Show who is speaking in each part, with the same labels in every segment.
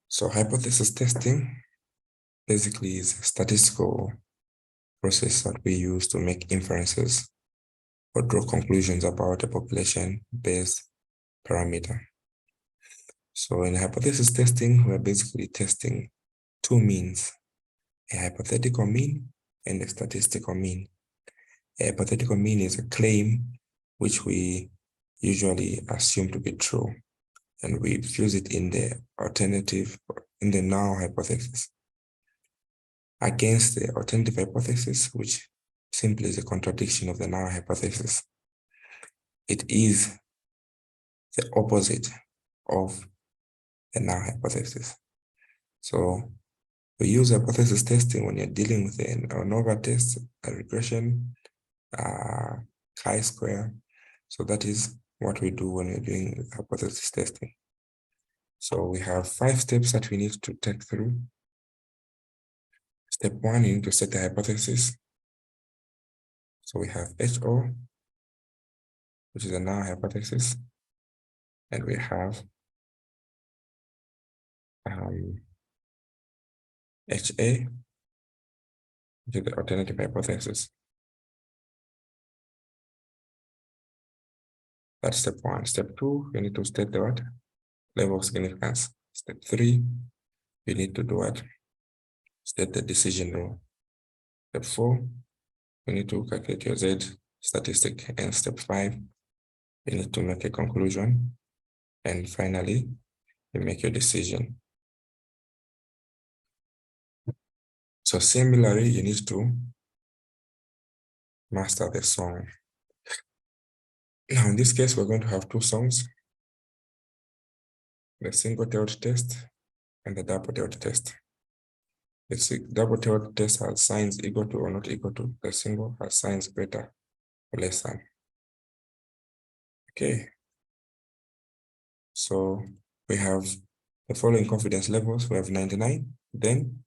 Speaker 1: So hypothesis testing basically is a statistical process that we use to make inferences or draw conclusions about a population-based parameter. So in hypothesis testing, we're basically testing two means, a hypothetical mean and a statistical mean. A hypothetical mean is a claim which we usually assume to be true, and we fuse it in the alternative, in the null hypothesis, against the alternative hypothesis, which simply is a contradiction of the null hypothesis. It is the opposite of the null hypothesis. So we use hypothesis testing when you're dealing with an ANOVA test, a regression, chi-square. So that is what we do when we're doing hypothesis testing. So we have 5 steps that we need to take through. Step 1, you need to set the hypothesis. So we have HO, which is a null hypothesis, and we have HA, which is the alternative hypothesis. That's step 1. Step 2, you need to state the what? Level of significance. Step 3, you need to do what? State the decision rule. Step 4, you need to calculate your Z statistic. And step 5, you need to make a conclusion. And finally, you make your decision. So similarly, you need to master the song. Now, in this case, we're going to have 2 songs, the single-tailed test and the double-tailed test. The double-tailed test has signs equal to or not equal to. The single has signs greater or less than. Okay. So we have the following confidence levels. We have 99, then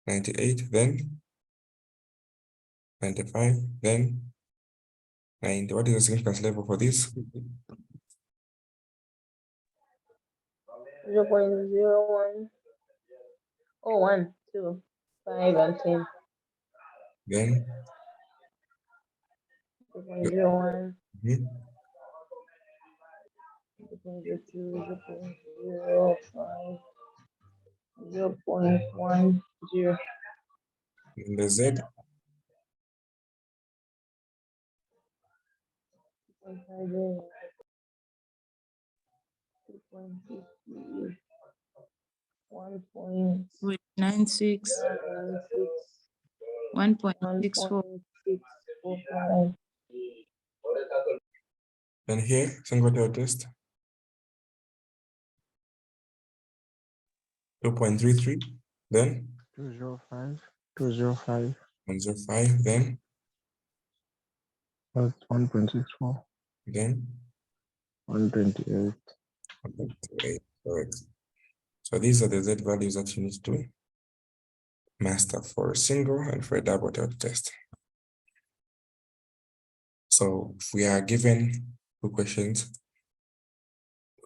Speaker 1: 98, then 95, then 90. What is the significance level for this?
Speaker 2: 0.01. Oh, 1, 2, 5, and 10.
Speaker 1: Then
Speaker 2: 0.01,
Speaker 1: mhm.
Speaker 2: 0.02, 0.05, 0.10.
Speaker 1: And the Z,
Speaker 2: 2.50, 1.96,
Speaker 3: 1.64.
Speaker 2: 1.645.
Speaker 1: and here, single-tailed test, 2.33, then
Speaker 4: 205, 205,
Speaker 1: 105, then
Speaker 4: 1.64,
Speaker 1: then
Speaker 4: 128.
Speaker 1: 128. Correct. So these are the Z values that you need to master for a single and for a double-tailed test. So if we are given 2 questions,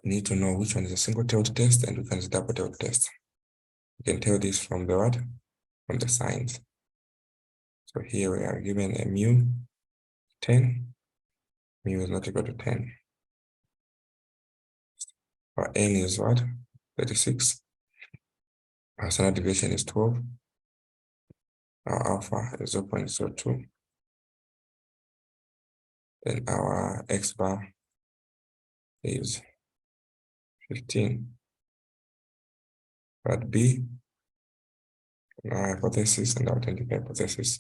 Speaker 1: we need to know which one is a single-tailed test and which one is a double-tailed test. You can tell this from the what? From the signs. So here we are given a mu 10, mu is not equal to 10. Our n is what? 36. Our standard deviation is 12. Our alpha is 0.02. Then our x bar is 15. Part B, our hypothesis and our alternative hypothesis.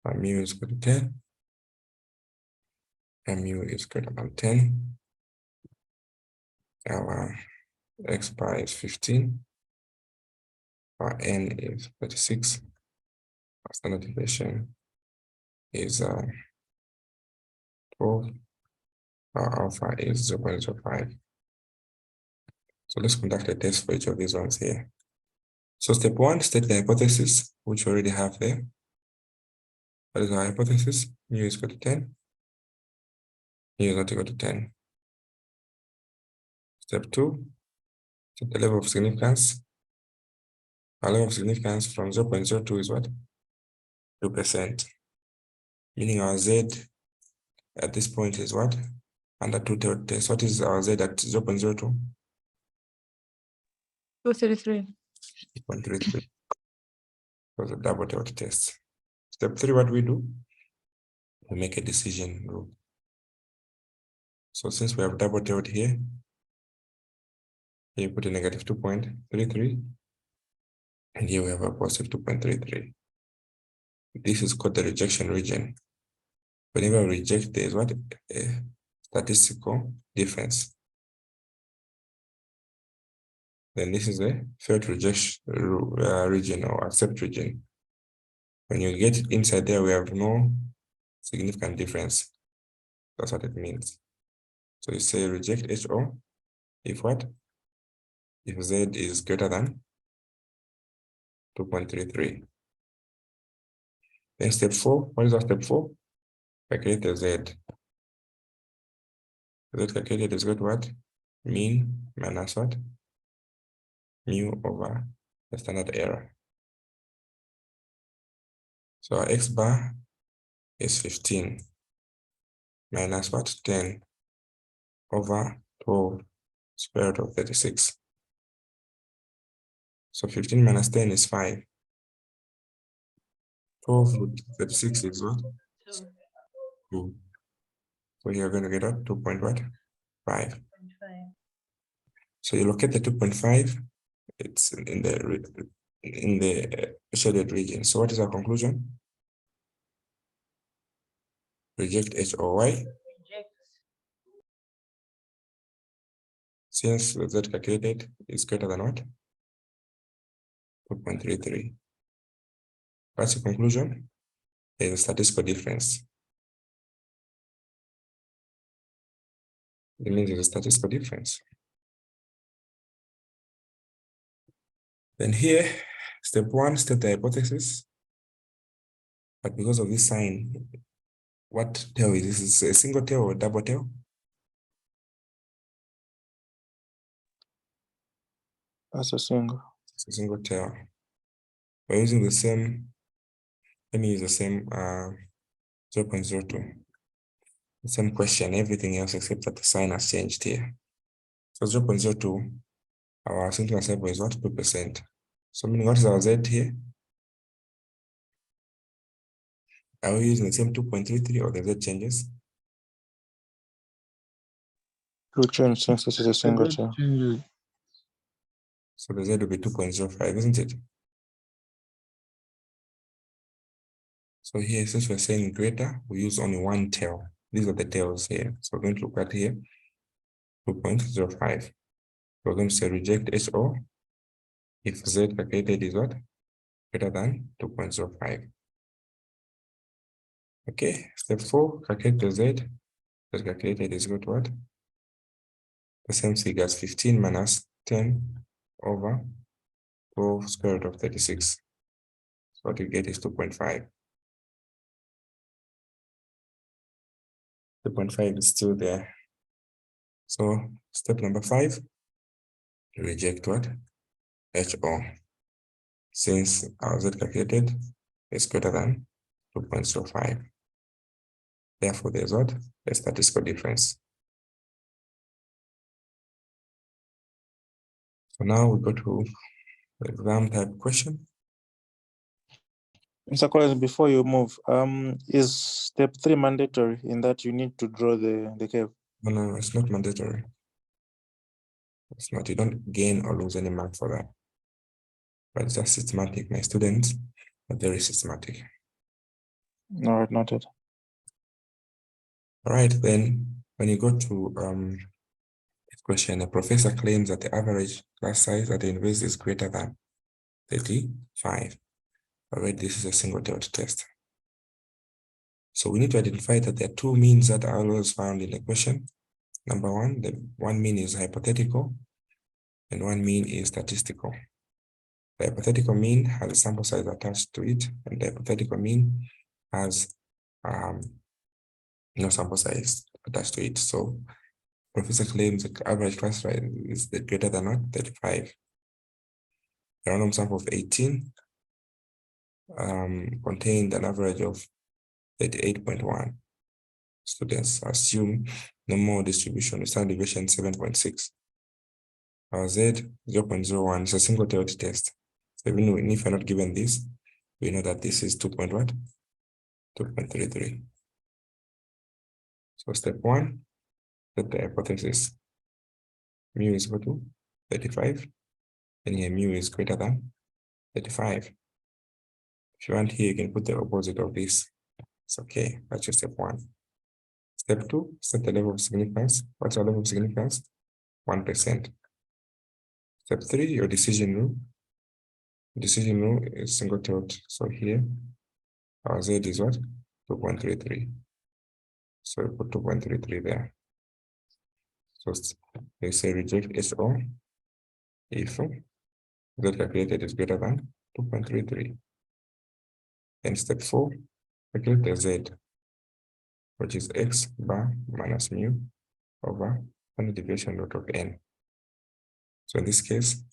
Speaker 1: Our mu is equal to 10. And mu is greater than 10. Our x bar is 15. Our n is 36. Our standard deviation is 12. Our alpha is 0.05. So let's conduct a test for each of these ones here. So step 1, state the hypothesis, which we already have there. What is our hypothesis? Mu is equal to 10. Mu is not equal to 10. Step 2, set the level of significance. Our level of significance from 0.02 is what? 2%. Meaning our Z at this point is what? Under 2 tests. What is our Z at 0.02?
Speaker 2: 233.
Speaker 1: 2.33. Was a double dot test. Step 3, what we do? We make a decision rule. So since we have double dot here you put a negative 2.33, and here we have a positive 2.33. This is called the rejection region. Whenever we reject, there is what? A statistical difference. Then this is a failed rejection region or accept region. When you get inside there, we have no significant difference. That's what it means. So you say reject HO if what? If Z is greater than 2.33. Then step 4, what is our step 4? Calculate the Z. Z calculated is equal to what? Mean minus what? Mu over the standard error. So our X bar is 15 minus what? 10 over 12 square root of 36. So 15 minus 10 is 5. 12 root 36 is what? 2. So you're going to get out 2.5. So you locate the 2.5. It's in the shaded region. So what is our conclusion? Reject HOY. Since the Z calculated is greater than what? 2.33. What's the conclusion? There is a statistical difference. It means there's a statistical difference. Then here, step 1, state the hypothesis. But because of this sign, what tail is this? Is a single tail or a double tail?
Speaker 4: That's a single.
Speaker 1: It's a single tail. We're using the same, let me use the same 0.02. The same question, everything else except that the sign has changed here. So 0.02, our synchronous sample is what? 2%. So meaning what is our Z here? Are we using the same 2.33 or the Z changes?
Speaker 4: To change since this is a single tail.
Speaker 1: So the Z will be 2.05, isn't it? So here, since we're saying greater, we use only one tail. These are the tails here. So we're going to look at here, 2.05. We're going to say reject HO if Z calculated is what? Greater than 2.05. Okay, step 4, calculate the Z. Z calculated is equal to what? The same figure as 15 minus 10 over 12 square root of 36. So what you get is 2.5. 2.5 is still there. So step number 5, reject what? HO. Since our Z calculated is greater than 2.05. Therefore, there's what? A statistical difference. So now we go to the exam type question.
Speaker 4: Mr. Collins, before you move, is step 3 mandatory in that you need to draw the curve?
Speaker 1: No, it's not mandatory. It's not. You don't gain or lose any mark for that. But it's just systematic. My students are very systematic.
Speaker 4: All right, noted.
Speaker 1: All right, then when you go to this question, a professor claims that the average class size at the university is greater than 35. All right, this is a single tailed test. So we need to identify that there are two means that are always found in the question. Number one, the one mean is hypothetical, and one mean is statistical. The hypothetical mean has a sample size attached to it, and the hypothetical mean has no sample size attached to it. So Professor claims the average class size is greater than what? 35. The random sample of 18 contained an average of 38.1 students. Assume normal distribution with standard deviation 7.6. Our Z 0.01 is a single tailed test. So even if you're not given this, we know that this is 2.33. So step 1, set the hypothesis. Mu is equal to 35, and here mu is greater than 35. If you want here, you can put the opposite of this. It's okay. That's your step 1. Step 2, set the level of significance. What's your level of significance? 1%. Step 3, your decision rule. Decision rule is single tailed. So here, our Z is what? 2.33. So we put 2.33 there. So they say reject SO if Z calculated is greater than 2.33. And step 4, calculate the Z, which is X bar minus mu over standard deviation root of N. So in this case,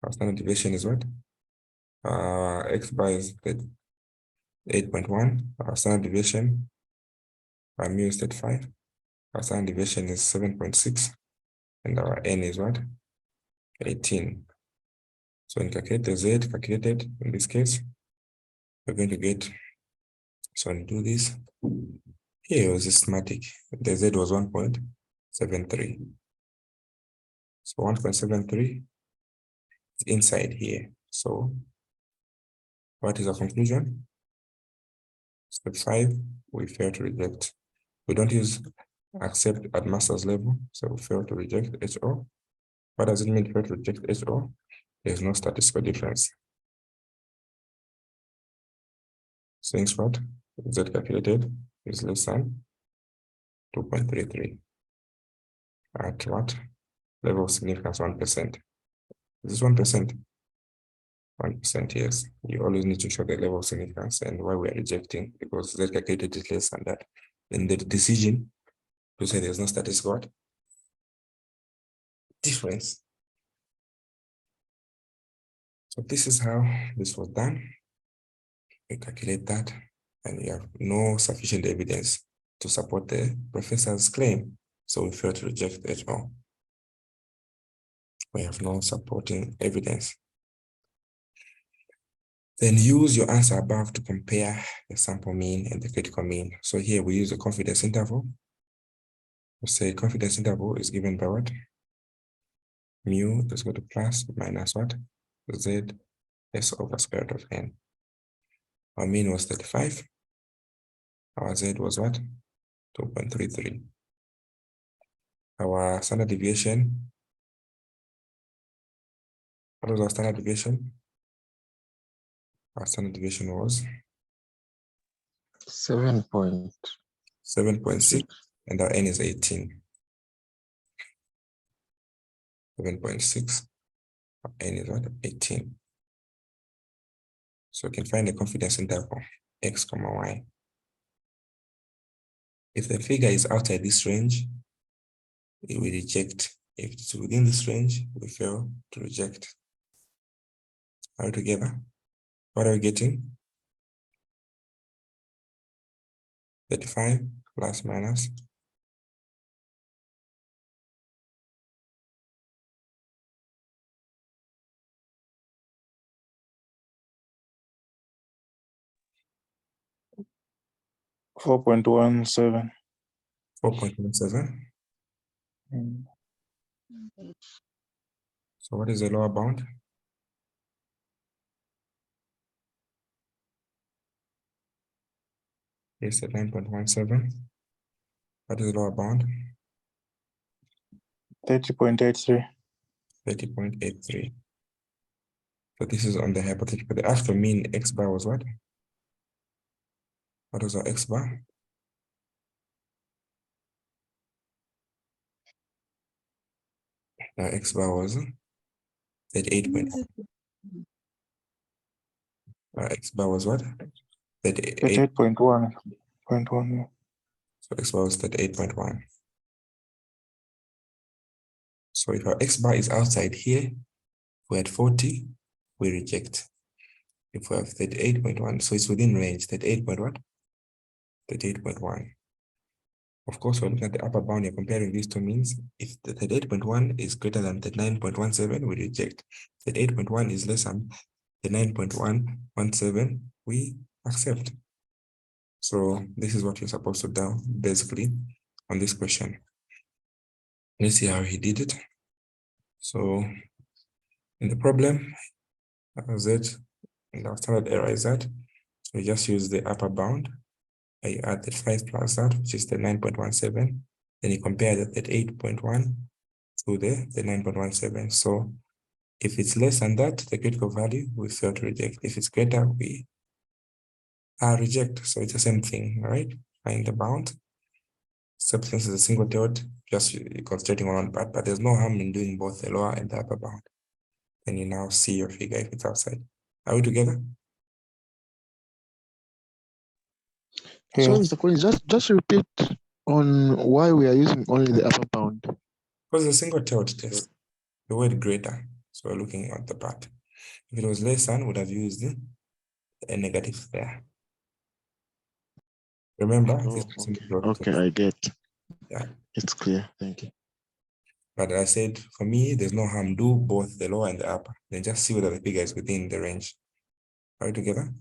Speaker 1: our standard deviation is what? X bar is 8.1. Our standard deviation, our mu is 35. Our standard deviation is 7.6. And our N is what? 18. So in calculate the Z calculated, in this case, we're going to get, so I'll do this. Here was systematic. The Z was 1.73. So 1.73 is inside here. So what is our conclusion? Step 5, we fail to reject. We don't use accept at master's level, so we fail to reject HO. What does it mean fail to reject HO? There's no statistical difference. Since what? Z calculated is less than 2.33. At what? Level of significance 1%. Is this 1%? 1%, yes. You always need to show the level of significance and why we are rejecting, because Z calculated is less than that. Then the decision to say there's no statistical difference. So this is how this was done. We calculate that, and we have no sufficient evidence to support the professor's claim. So we fail to reject HO. We have no supporting evidence. Then use your answer above to compare the sample mean and the critical mean. So here we use a confidence interval. We say confidence interval is given by what? Mu is equal to plus minus what? Z S over square root of N. Our mean was 35. Our Z was what? 2.33. Our standard deviation. What was our standard deviation? Our standard deviation was 7.6, and our N is 18. 7.6, our N is what? 18. So we can find the confidence interval, X, Y. If the figure is outside this range, we reject. If it's within this range, we fail to reject. Are we together? What are we getting? 35 plus minus
Speaker 4: 4.17.
Speaker 1: 4.17. So what is the lower bound? It's at 9.17. What is the lower bound?
Speaker 4: 30.83.
Speaker 1: 30.83. So this is on the hypothetical. The actual mean X bar was what? What was our X bar? Our X bar was 38.1. Our X bar was what? 38.
Speaker 4: 38.1.
Speaker 1: So X bar was 38.1. So if our X bar is outside here, we're at 40, we reject. If we have 38.1, so it's within range, 38.1, 38.1. Of course, we're looking at the upper bound, you're comparing these two means. If the 38.1 is greater than 39.17, we reject. 38.1 is less than the 9.117, we accept. So this is what you're supposed to do basically on this question. Let's see how he did it. So in the problem, Z, and our standard error is that we just use the upper bound. You add the 5 plus that, which is the 9.17. Then you compare the 38.1 to the 9.17. So if it's less than that, the critical value, we fail to reject. If it's greater, we reject. So it's the same thing, right? Find the bound. Substance is a single tailed, just concentrating on one part, but there's no harm in doing both the lower and the upper bound. Then you now see your figure if it's outside. Are we together?
Speaker 4: Yeah.
Speaker 3: So, Mr. Collins, just repeat on why we are using only the upper bound.
Speaker 1: Because it's a single tailed test, the word greater. So we're looking at the part. If it was less than, would have used a negative there. Remember?
Speaker 3: Oh,
Speaker 1: This is a single tailed
Speaker 3: okay,
Speaker 1: test.
Speaker 3: I get.
Speaker 1: Yeah.
Speaker 3: It's clear. Thank you.
Speaker 1: But I said, for me, there's no harm. Do both the lower and the upper. Then just see whether the figure is within the range. Are we together?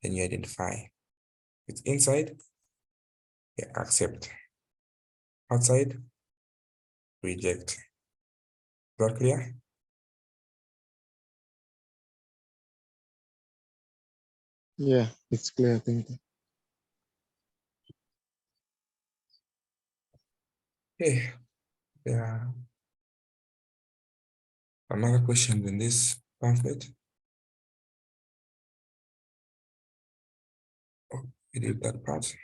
Speaker 1: Then you identify. If it's inside, you accept. Outside, reject. Is that clear?
Speaker 3: Yeah, it's clear. Thank you.
Speaker 1: Okay. Yeah. Another question in this pamphlet. Oh, we did that part.